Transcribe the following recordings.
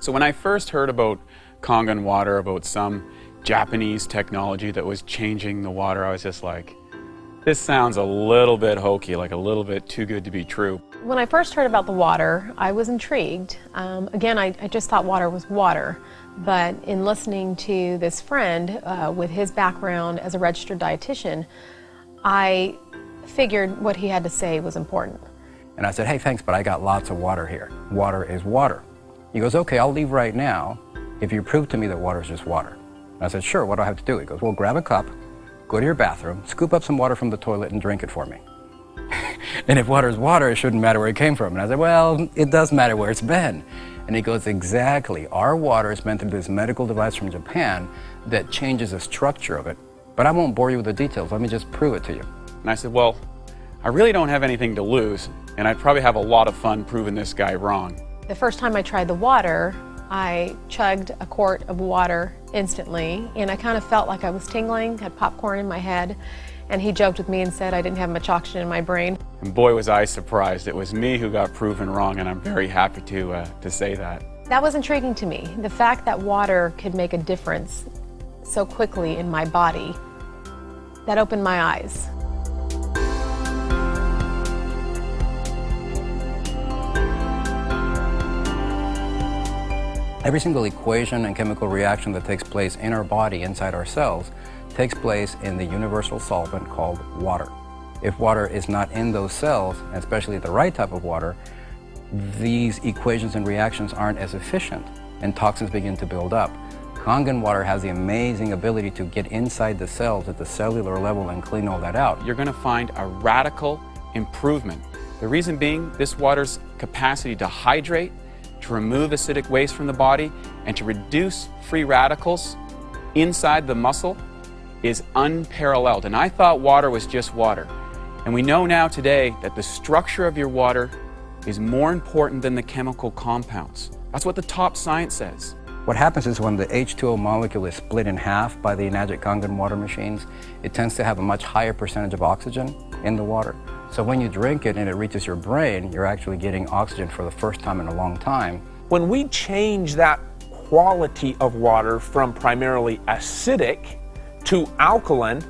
So when I first heard about Kangen Water, about some Japanese technology that was changing the water, I was just like, this sounds a little bit hokey, like a little bit too good to be true. When I first heard about the water, I was intrigued. Again, I just thought water was water. But in listening to this friend with his background as a registered dietitian, I figured what he had to say was important. And I said, hey, thanks, but I got lots of water here. Water is water. He goes, okay, I'll leave right now if you prove to me that water is just water. And I said, sure, what do I have to do? He goes, well, grab a cup, go to your bathroom, scoop up some water from the toilet and drink it for me. And if water is water, it shouldn't matter where it came from. And I said, well, it does matter where it's been. And he goes, exactly. Our water is meant through this medical device from Japan that changes the structure of it. But I won't bore you with the details. Let me just prove it to you. And I said, well, I really don't have anything to lose, and I'd probably have a lot of fun proving this guy wrong. The first time I tried the water, I chugged a quart of water instantly, and I kind of felt like I was tingling, had popcorn in my head, and he joked with me and said I didn't have much oxygen in my brain. And boy, was I surprised. It was me who got proven wrong, and I'm very happy to say that. That was intriguing to me. The fact that water could make a difference so quickly in my body, that opened my eyes. Every single equation and chemical reaction that takes place in our body, inside our cells, takes place in the universal solvent called water. If water is not in those cells, and especially the right type of water, these equations and reactions aren't as efficient, and toxins begin to build up. Kangen water has the amazing ability to get inside the cells at the cellular level and clean all that out. You're going to find a radical improvement. The reason being, this water's capacity to hydrate, to remove acidic waste from the body, and to reduce free radicals inside the muscle is unparalleled. And I thought water was just water. And we know now today that the structure of your water is more important than the chemical compounds. That's what the top science says. What happens is when the H2O molecule is split in half by the Enagic Kangen water machines, it tends to have a much higher percentage of oxygen in the water. So when you drink it and it reaches your brain, you're actually getting oxygen for the first time in a long time. When we change that quality of water from primarily acidic to alkaline,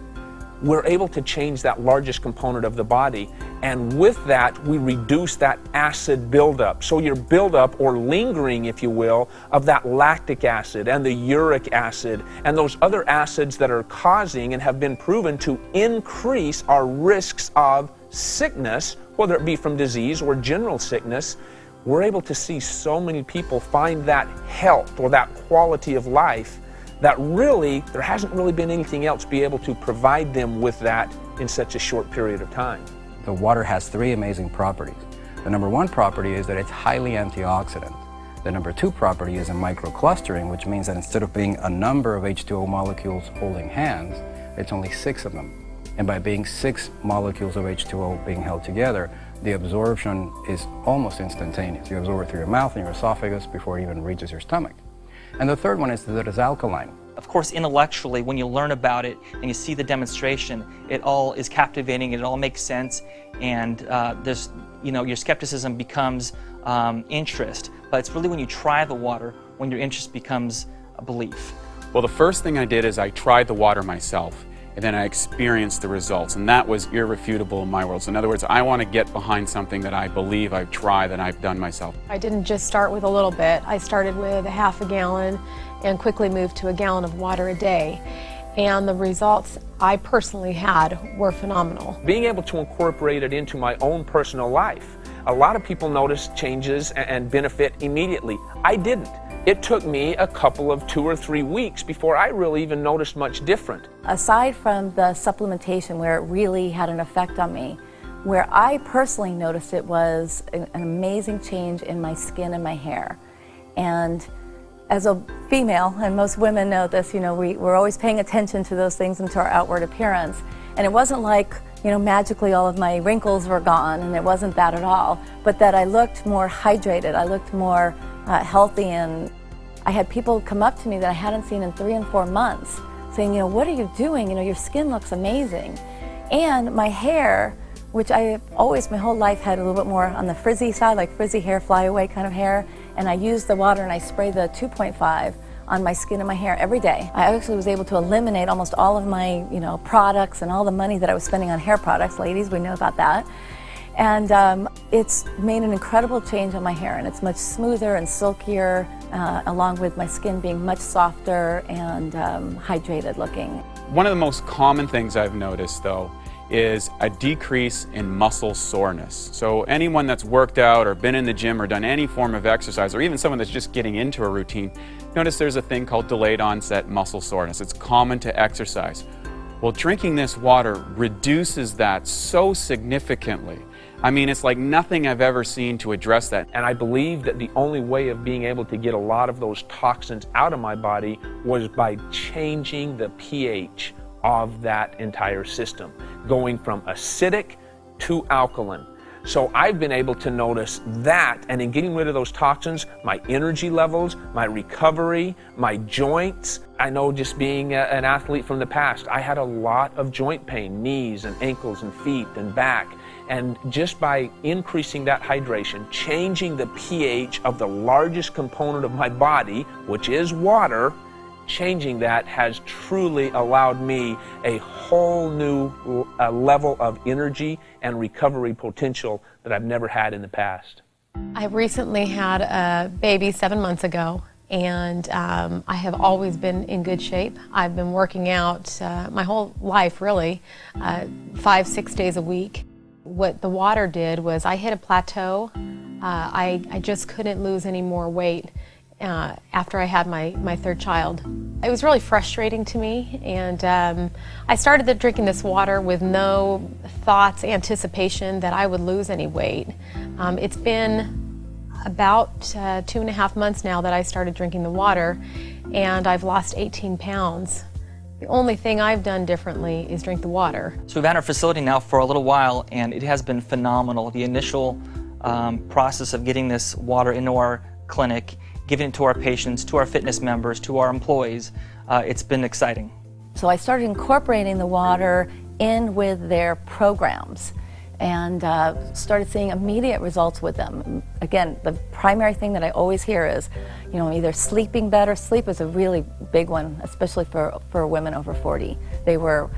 we're able to change that largest component of the body. And with that, we reduce that acid buildup. So your buildup, or lingering, if you will, of that lactic acid and the uric acid and those other acids that are causing and have been proven to increase our risks of sickness, whether it be from disease or general sickness, we're able to see so many people find that health or that quality of life that really, there hasn't really been anything else be able to provide them with that in such a short period of time. The water has three amazing properties. The number one property is that it's highly antioxidant. The number two property is a microclustering, which means that instead of being a number of H2O molecules holding hands, it's only 6 of them. And by being 6 molecules of H2O being held together, the absorption is almost instantaneous. You absorb it through your mouth and your esophagus before it even reaches your stomach. And the third one is that it's alkaline. Of course, intellectually, when you learn about it and you see the demonstration, it all is captivating, it all makes sense, and your skepticism becomes interest. But it's really when you try the water when your interest becomes a belief. Well, the first thing I did is I tried the water myself, and then I experienced the results, and that was irrefutable in my world. So in other words, I want to get behind something that I believe I've tried, that I've done myself. I didn't just start with a little bit. I started with a half a gallon and quickly moved to a gallon of water a day. And the results I personally had were phenomenal. Being able to incorporate it into my own personal life. A lot of people notice changes and benefit immediately. I didn't. It took me a couple of 2 or 3 weeks before I really even noticed much different. Aside from the supplementation where it really had an effect on me, where I personally noticed it was an amazing change in my skin and my hair. And as a female, and most women know this, we're always paying attention to those things and to our outward appearance. And it wasn't like, magically all of my wrinkles were gone, and it wasn't that at all, but that I looked more hydrated, I looked more healthy, and I had people come up to me that I hadn't seen in 3 and 4 months saying, what are you doing? Your skin looks amazing. And my hair, which I always, my whole life, had a little bit more on the frizzy side, like frizzy hair, flyaway kind of hair, and I use the water and I spray the 2.5 on my skin and my hair every day. I actually was able to eliminate almost all of my, products and all the money that I was spending on hair products. Ladies, we know about that. And it's made an incredible change on my hair, and it's much smoother and silkier, along with my skin being much softer and hydrated looking. One of the most common things I've noticed, though, is a decrease in muscle soreness. So anyone that's worked out or been in the gym or done any form of exercise, or even someone that's just getting into a routine, notice there's a thing called delayed onset muscle soreness. It's common to exercise. Well, drinking this water reduces that so significantly. I mean, it's like nothing I've ever seen to address that. And I believe that the only way of being able to get a lot of those toxins out of my body was by changing the pH of that entire system, going from acidic to alkaline. So I've been able to notice that, and in getting rid of those toxins, my energy levels, my recovery, my joints. I know just being an athlete from the past, I had a lot of joint pain, knees and ankles and feet and back. And just by increasing that hydration, changing the pH of the largest component of my body, which is water, changing that has truly allowed me a whole new level of energy and recovery potential that I've never had in the past. I recently had a baby 7 months ago, and I have always been in good shape. I've been working out my whole life, really, 5-6 days a week. What the water did was I hit a plateau. I just couldn't lose any more weight after I had my third child. It was really frustrating to me, and I started drinking this water with no thoughts, anticipation that I would lose any weight. It's been about 2.5 months now that I started drinking the water, and I've lost 18 pounds. The only thing I've done differently is drink the water. So we've had our facility now for a little while, and it has been phenomenal. The initial process of getting this water into our clinic, giving it to our patients, to our fitness members, to our employees, it's been exciting. So I started incorporating the water in with their programs and started seeing immediate results with them. Again, the primary thing that I always hear is, either sleeping better. Sleep is a really big one, especially for women over 40. They were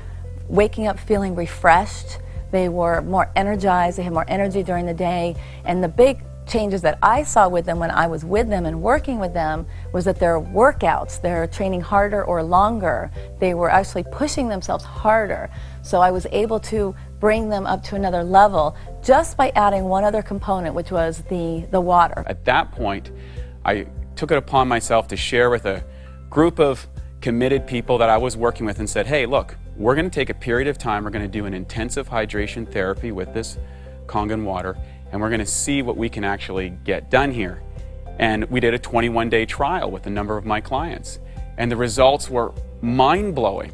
waking up feeling refreshed. They were more energized. They had more energy during the day. And the big changes that I saw with them when I was with them and working with them was that their workouts, they're training harder or longer. They were actually pushing themselves harder. So I was able to bring them up to another level just by adding one other component, which was the water. At that point, I took it upon myself to share with a group of committed people that I was working with and said, hey, look, we're going to take a period of time, we're going to do an intensive hydration therapy with this Kangen water, and we're going to see what we can actually get done here. And we did a 21-day trial with a number of my clients, and the results were mind-blowing.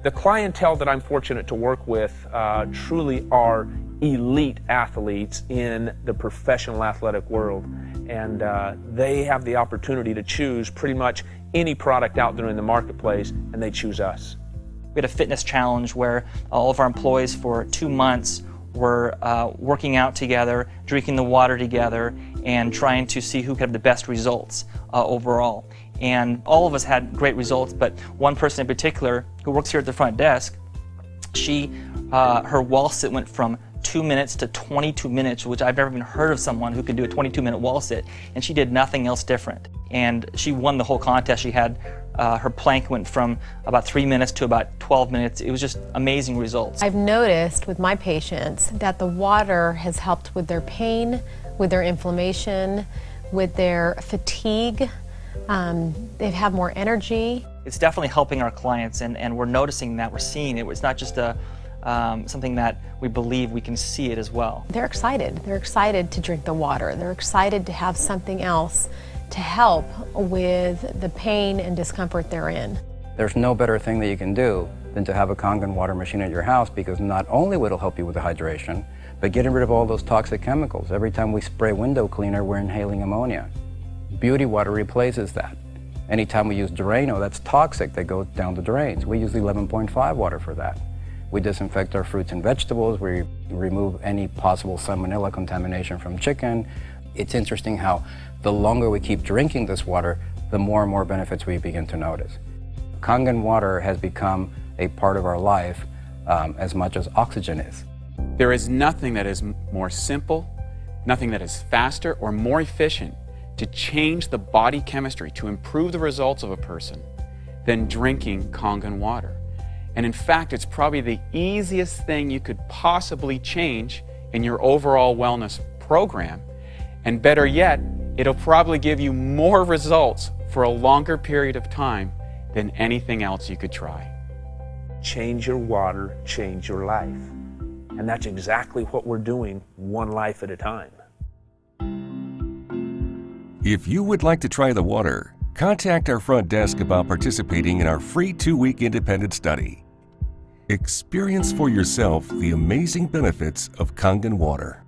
The clientele that I'm fortunate to work with truly are elite athletes in the professional athletic world, and they have the opportunity to choose pretty much any product out there in the marketplace, and they choose us. We had a fitness challenge where all of our employees for 2 months were working out together, drinking the water together, and trying to see who could have the best results overall. And all of us had great results, but one person in particular who works here at the front desk, her wall sit went from 2 minutes to 22 minutes, which I've never even heard of someone who could do a 22-minute wall sit, and she did nothing else different. And she won the whole contest. She had her plank went from about 3 minutes to about 12 minutes. It was just amazing results. I've noticed with my patients that the water has helped with their pain, with their inflammation, with their fatigue. They have more energy. It's definitely helping our clients, and we're noticing that, we're seeing it. It's not just something that we believe, we can see it as well. They're excited. They're excited to drink the water. They're excited to have something else to help with the pain and discomfort they're in. There's no better thing that you can do than to have a Kangen water machine at your house, because not only will it help you with the hydration, but getting rid of all those toxic chemicals. Every time we spray window cleaner, we're inhaling ammonia. Beauty water replaces that. Anytime we use Drano, that's toxic, that goes down the drains. We use 11.5 water for that. We disinfect our fruits and vegetables. We remove any possible salmonella contamination from chicken. It's interesting how the longer we keep drinking this water, the more and more benefits we begin to notice. Kangen water has become a part of our life as much as oxygen is. There is nothing that is more simple, nothing that is faster or more efficient to change the body chemistry, to improve the results of a person, than drinking Kangen water. And in fact, it's probably the easiest thing you could possibly change in your overall wellness program. And better yet, it'll probably give you more results for a longer period of time than anything else you could try. Change your water, change your life. And that's exactly what we're doing, one life at a time. If you would like to try the water, contact our front desk about participating in our free 2-week independent study. Experience for yourself the amazing benefits of Kangen water.